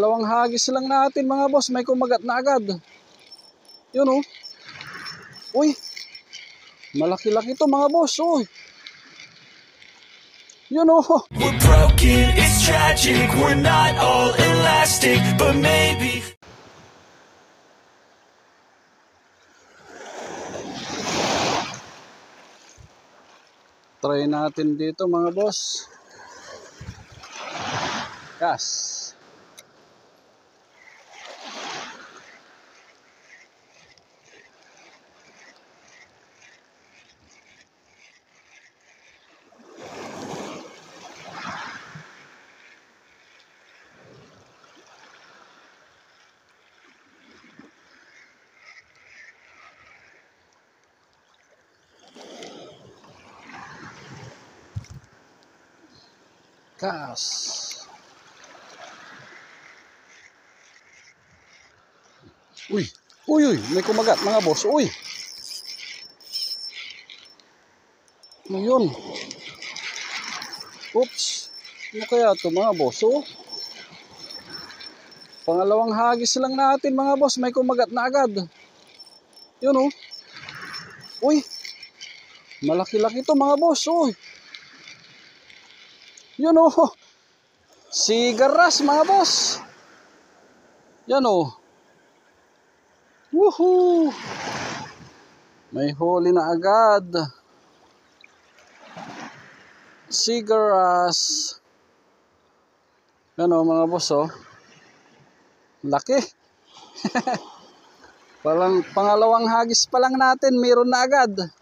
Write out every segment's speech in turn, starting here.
Dalawang hagis lang natin mga boss, may kumagat na agad. Yun oh. Uy, malaki-laki to mga boss. Uy, yun oh. We're broken, it's tragic, we're not all elastic, but maybe. Try natin dito mga boss. Gas. Gas. Uy, uy, may kumagat mga boss. Uy. Ano yun? Oops. Ano kaya ito mga boss? Oh. Pangalawang hagis lang natin mga boss, may kumagat na agad. Yun oh. Uy. Malaki-laki to mga boss. Uy. Yun oh. Sigaras mga boss. Yan oh. Woohoo. May huli na agad. Sigaras. Yan oh mga boss oh. Laki. Parang pangalawang hagis pa lang natin, meron na agad.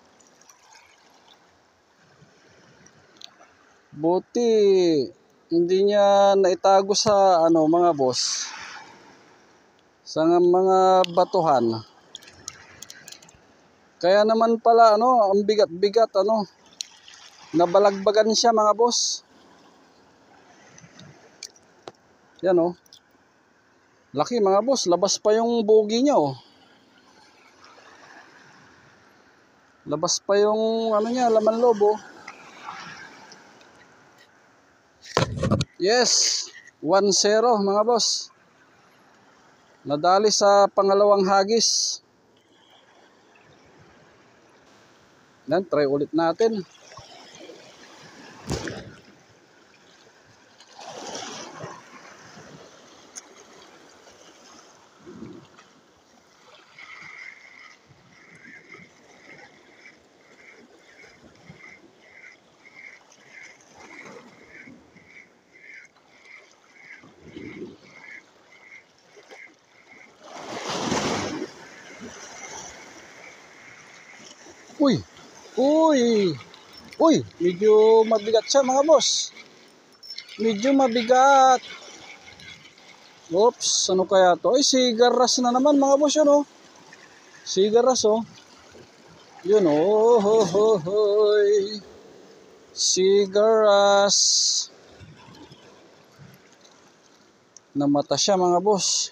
Buti hindi niya naitago sa mga boss, sa mga batuhan. Kaya naman pala ang bigat-bigat nabalagbagan siya mga boss. Yan oh. Laki mga boss, labas pa yung bogi niya oh. Labas pa yung niya, laman loob oh. Yes, 1-0 mga boss. Nadali sa pangalawang hagis. Yan, try ulit natin. Uy, uy, uy, medyo mabigat siya mga boss. Medyo mabigat. Oops, ano kaya to? Ay, sigaras na naman mga boss yun oh. Sigaras oh. Yun oh, ho, ho, hoy. Sigaras. Namata siya mga boss.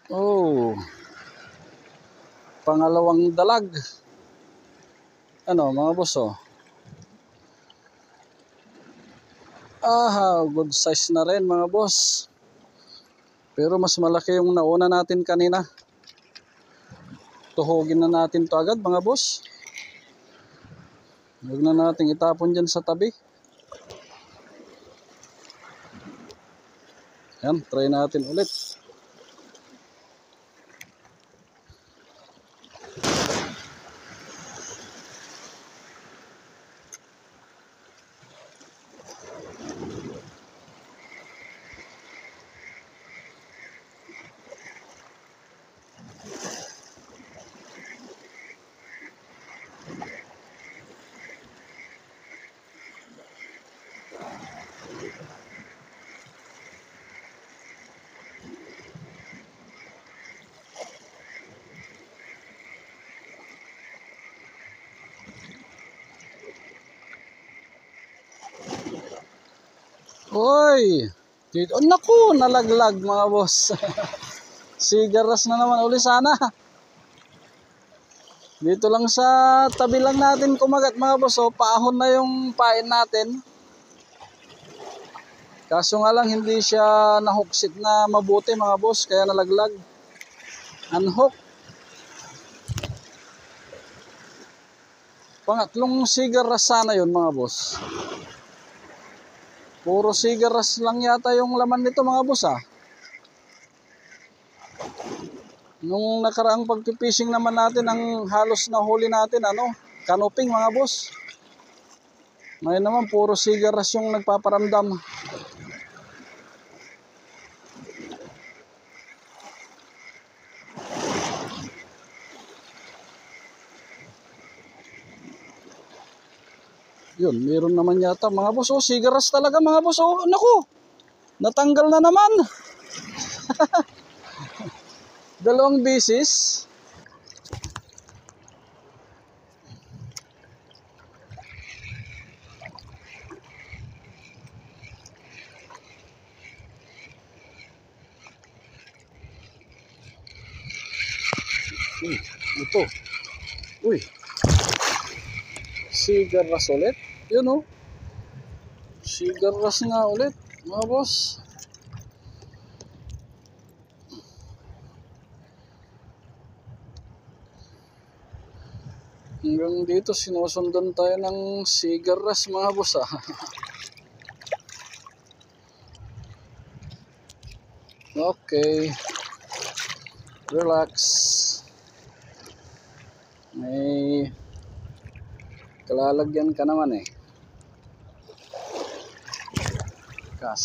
Oh. Pangalawang dalag. Mga boss oh. Good size na rin mga boss. Pero mas malaki yung nauna natin kanina. Tuhugin na natin to agad mga boss. Huwag na natin itapon dyan sa tabi. Yan, try natin ulit. Hoy! Oh, naku, nalaglag mga boss. Sigaras na naman uli sana. Dito lang sa tabi lang natin kumagat mga boss. Oh, paahon na yung pain natin. Kaso nga lang hindi siya nahuksit na mabuti mga boss, kaya nalaglag. Unhook. Pangatlong sigaras sana yun mga boss. Puro sigaras lang yata yung laman nito mga boss ah. Nung nakaraang pagpipishing naman natin, ang halos na huli natin, canoping mga boss. Ngayon naman, puro sigaras yung nagpaparamdam. Yun, meron naman yata mga boss. Oh, sigaras talaga mga boss. Oh, naku, natanggal na naman. Dalawang beses. Ito. Uy. Sigaras ulit. Yun oh. Sigaras nga ulit, mga boss. Hanggang dito sinusundan tayo ng sigaras mga boss ah. Okay. Relax. May kalalagyan ka naman eh. Gas.